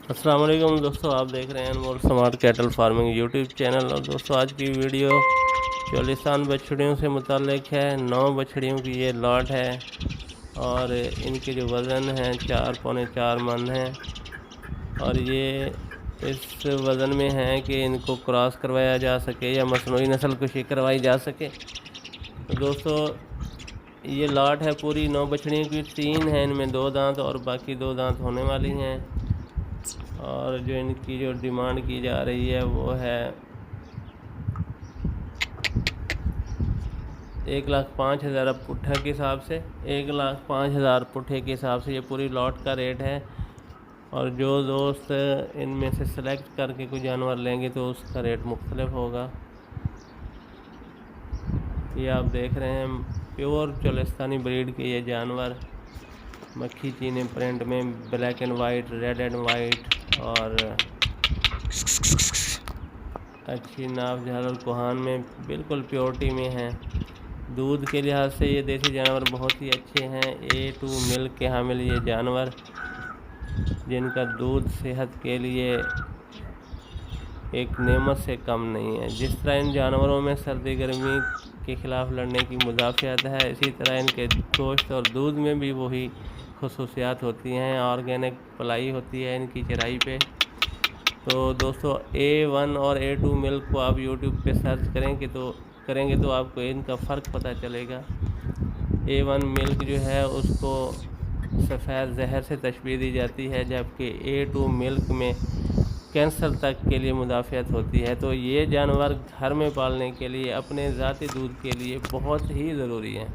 السلام علیکم دوستوں، آپ دیکھ رہے ہیں Anmol smart cattle farming YouTube channel. اور دوستوں آج کی ویڈیو چولیستان بچڑیوں سے متعلق ہے۔ 9 بچڑیوں کی یہ لاٹ ہے اور ان کے جو وزن ہیں 4.4 من ہیں، اور یہ اس وزن میں ہیں کہ ان کو کراس کروایا جا سکے یا مصنوعی نسل کشی کروائی جا سکے۔ تو دوستوں یہ لاٹ ہے پوری 9 بچڑیوں کی، 3 ہیں ان میں 2 دانت اور باقی 2 دانت ہونے والی ہیں۔ اور جو ان کی جو ڈیمانڈ کی جا رہی ہے وہ ہے 1,05,000 پٹھے کے حساب سے، 1,05,000 پٹھے کے حساب سے یہ پوری لاٹ کا ریٹ ہے۔ اور جو دوست ان میں سے سلیکٹ کر کے کوئی جانور لیں گے تو اس کا ریٹ مختلف ہوگا۔ یہ آپ دیکھ رہے ہیں پیور چولستانی بریڈ کے یہ جانور، مکھی چینے پرنٹ میں، black and white, red and white, اور اچھی ناف جھال اور کوہان میں بالکل پیورٹی میں ہیں۔ دودھ کے لحاظ سے یہ دیسی جانور بہت ہی اچھے ہیں۔ A2 ملک کے حامل یہ جانور، جن کا دودھ صحت کے لیے ایک نعمت سے کم نہیں ہے۔ جس طرح ان جانوروں میں سردی گرمی کے خلاف لڑنے کی مدافعت ہے، اسی طرح ان کے گوشت اور دودھ میں بھی وہی خصوصیات ہوتی ہیں۔ آرگینک پلائی ہوتی ہے ان کی چرائی پہ۔ تو دوستو A1 اور A2 ملک کو آپ یوٹیوب پہ سرچ کریں گے تو آپ کو ان کا فرق پتہ چلے گا۔ A1 ملک جو ہے اس کو سفید زہر سے تشبیہ دی جاتی ہے، جبکہ A2 ملک میں کینسر تک کے لیے مدافعت ہوتی ہے۔ تو یہ جانور گھر میں پالنے کے لیے، اپنے ذاتی دودھ کے لیے بہت ہی ضروری ہیں۔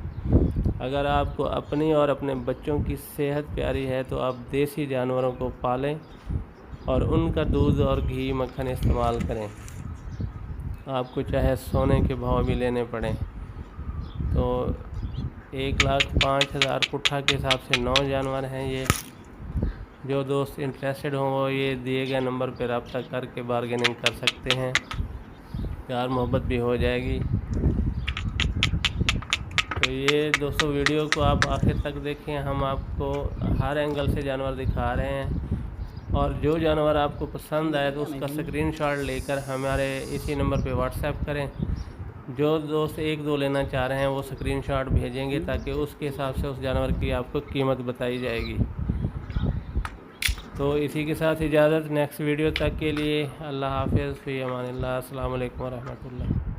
اگر آپ کو اپنی اور اپنے بچوں کی صحت پیاری ہے تو آپ دیسی جانوروں کو پالیں اور ان کا دودھ اور گھی مکھن استعمال کریں، آپ کو چاہے سونے کے بھاؤ بھی لینے پڑیں۔ تو 1,05,000 پٹھا کے حساب سے 9 جانور ہیں یہ۔ جو دوست انٹرسٹڈ ہوں وہ یہ دیے گئے نمبر پہ رابطہ کر کے بارگیننگ کر سکتے ہیں، پیار محبت بھی ہو جائے گی۔ تو یہ دوستو ویڈیو کو آپ آخر تک دیکھیں، ہم آپ کو ہر اینگل سے جانور دکھا رہے ہیں، اور جو جانور آپ کو پسند آئے تو اس کا اسکرین شاٹ لے کر ہمارے اسی نمبر پہ واٹس ایپ کریں۔ جو دوست 1-2 لینا چاہ رہے ہیں وہ اسکرین شاٹ بھیجیں گے تاکہ اس کے حساب سے اس جانور کی آپ کو قیمت بتائی جائے گی۔ تو اسی کے ساتھ اجازت، نیکسٹ ویڈیو تک کے لیے اللہ حافظ، فی امان اللہ، السلام علیکم ورحمۃ اللہ۔